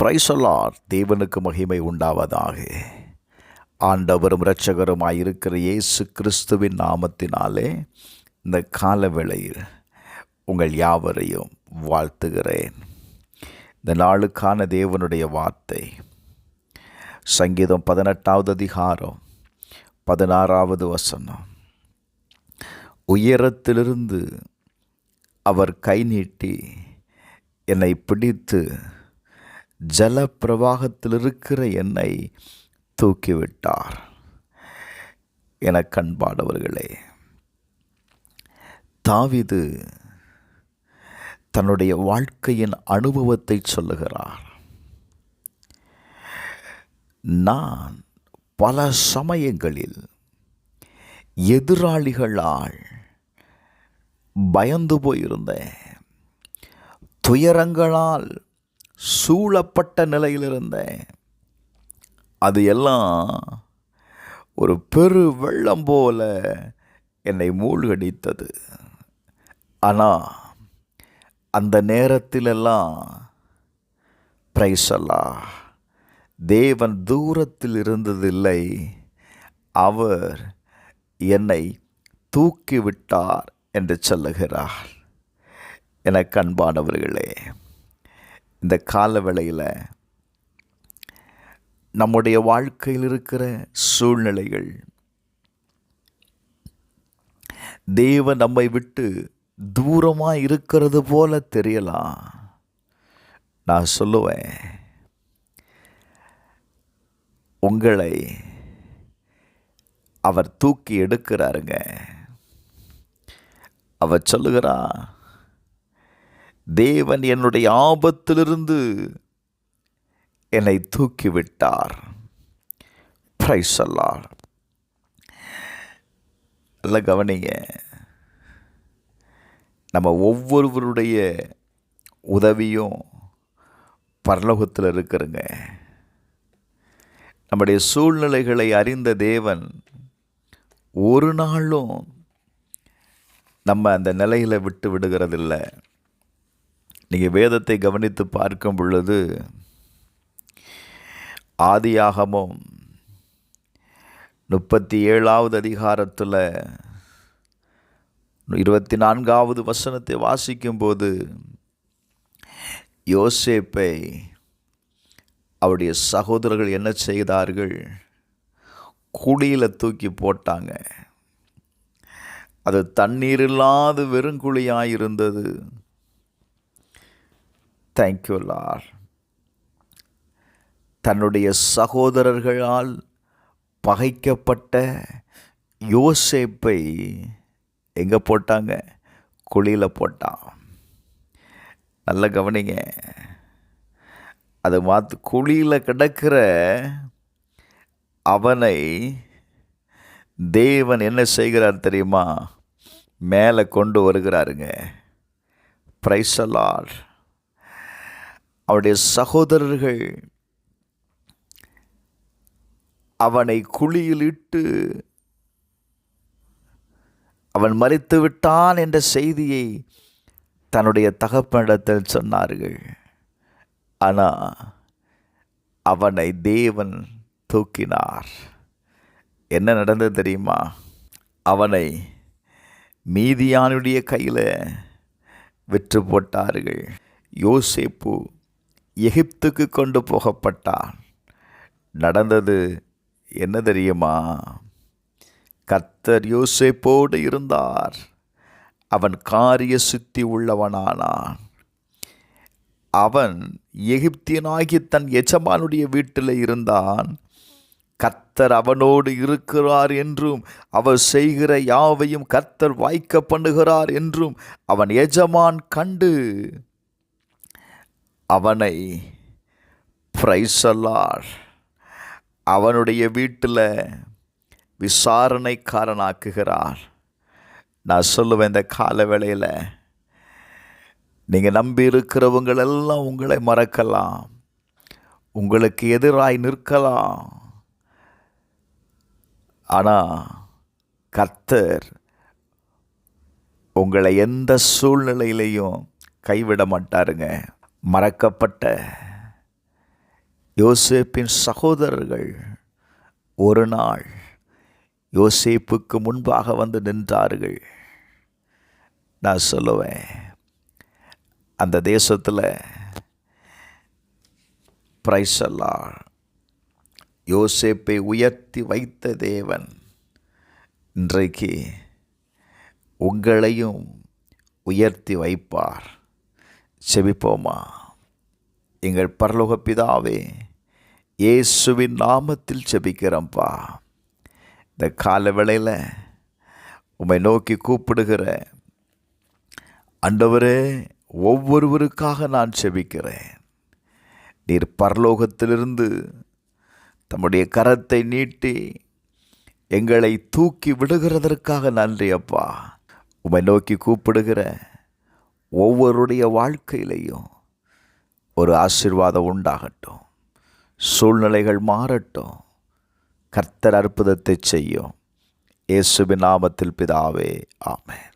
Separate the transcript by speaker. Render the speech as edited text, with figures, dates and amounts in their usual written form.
Speaker 1: Praise the Lord. தேவனுக்கு மகிமை உண்டாவதாக. ஆண்டவரும் இரட்சகருமாய் இருக்கிற இயேசு கிறிஸ்துவின் நாமத்தினாலே இந்த கால வேளையில் உங்கள் யாவரையும் வாழ்த்துகிறேன். இந்த நாளுக்கான தேவனுடைய வார்த்தை சங்கீதம் 18வது அதிகாரம் 16வது வசனம். உயரத்திலிருந்து அவர் கை நீட்டி என்னை பிடித்து ஜல பிரவாகத்தில் இருக்கிற என்னை தூக்கிவிட்டார். என கண்பாடவர்களே, தாவீது தன்னுடைய வாழ்க்கையின் அனுபவத்தை சொல்லுகிறார். நான் பல சமயங்களில் எதிராளிகளால் பயந்து போயிருந்தேன். துயரங்களால் சூழப்பட்ட நிலையில் இருந்தேன். அது எல்லாம் ஒரு பெரு வெள்ளம் போல என்னை மூழ்கடித்தது. ஆனால் அந்த நேரத்திலெல்லாம் பிரைஸ் தி லார்ட், தேவன் தூரத்தில் இருந்ததில்லை, அவர் என்னை தூக்கிவிட்டார் என்று சொல்லுகிறார். எனக்கு அன்பானவர்களே, இந்த கால வேளையில் நம்முடைய வாழ்க்கையில் இருக்கிற சூழ்நிலைகள் தேவன் நம்மை விட்டு தூரமாக இருக்கிறது போல தெரியலாம். நான் சொல்லுவேன், உங்களை அவர் தூக்கி எடுக்கிறாருங்க. அவர் சொல்லுகிறார், தேவன் என்னுடைய ஆபத்திலிருந்து என்னை தூக்கிவிட்டார். Praise the Lord. நல்ல கவனிங்க, நம்ம ஒவ்வொருவருடைய உதவியும் பரலோகத்தில் இருக்கிறங்க. நம்முடைய சூழ்நிலைகளை அறிந்த தேவன் ஒரு நாளும் நம்ம அந்த நிலையில் விட்டு விடுகிறதில்லை. நீங்கள் வேதத்தை கவனித்து பார்க்கும் பொழுது ஆதியாகமம் 37வது அதிகாரத்தில் 24வது வசனத்தை வாசிக்கும்போது, யோசேப்பை அவருடைய சகோதரர்கள் என்ன செய்தார்கள்? குழியில் தூக்கி போட்டாங்க. அது தண்ணீர் இல்லாத வெறுங்குழியாக இருந்தது. Thank you Lord. தன்னுடைய சகோதரர்களால் பகைக்கப்பட்ட யோசேப்பை எங்கே போட்டாங்க? குழியில் போட்டான். நல்ல கவனிங்க, அது குழியில் கிடக்கிற அவனை தேவன் என்ன செய்கிறார் தெரியுமா? மேலே கொண்டு வருகிறாருங்க. Praise the Lord. அவருடைய சகோதரர்கள் அவனை குழியில் இட்டு அவன் மரித்து விட்டான் என்ற செய்தியை தன்னுடைய தகப்பனிடத்தில் சொன்னார்கள். ஆனால் அவனை தேவன் தூக்கினார். என்ன நடந்தது தெரியுமா? அவனை மீதியானுடைய கையில் விற்று போட்டார்கள். யோசேப்பு எகிப்துக்கு கொண்டு போகப்பட்டான். நடந்தது என்ன தெரியுமா? கர்த்தர் யோசேப்போடு இருந்தார். அவன் காரிய சித்தி உள்ளவனானான். அவன் எகிப்தியனாகி தன் எஜமானுடைய வீட்டில் இருந்தான். கர்த்தர் அவனோடு இருக்கிறார் என்றும் அவர் செய்கிற யாவையும் கர்த்தர் வாய்க்க பண்ணுகிறார் என்றும் அவன் எஜமான் கண்டு அவனை பிரைஸ் தி லார்ட் அவனுடைய வீட்டில் விசாரணைக்காரனாக்குகிறார். நான் சொல்லுவேன், இந்த கால வேளையில் நீங்கள் நம்பி இருக்கிறவங்களெல்லாம் உங்களை மறக்கலாம், உங்களுக்கு எதிராய் நிற்கலாம். ஆனால் கர்த்தர் உங்களை எந்த சூழ்நிலையிலையும் கைவிட மாட்டாருங்க. மறக்கப்பட்ட யோசேப்பின் சகோதரர்கள் ஒரு நாள் யோசேப்புக்கு முன்பாக வந்து நின்றார்கள். நான் சொல்லுவேன், அந்த தேசத்தில் பிரைஸ் அல்லாஹ், யோசேப்பை உயர்த்தி வைத்த தேவன் இன்றைக்கு உங்களையும் உயர்த்தி வைப்பார். செபிப்போமா? எங்கள் பரலோக பிதாவே, இயேசுவின் நாமத்தில் செபிக்கிறோம்ப்பா. இந்த கால வேளையில் உம்மை நோக்கி கூப்பிடுகிற ஆண்டவரே, ஒவ்வொருவருக்காக நான் செபிக்கிறேன். நீர் பரலோகத்திலிருந்து தம்முடைய கரத்தை நீட்டி எங்களை தூக்கி விடுகிறதற்காக நன்றி அப்பா. உம்மை நோக்கி கூப்பிடுகிற ஒவ்வொருடைய வாழ்க்கையிலையும் ஒரு ஆசீர்வாதம் உண்டாகட்டும். சூழ்நிலைகள் மாறட்டும். கர்த்தர் அற்புதத்தை செய்யும். இயேசுவின் நாமத்தில் பிதாவே, ஆமென்.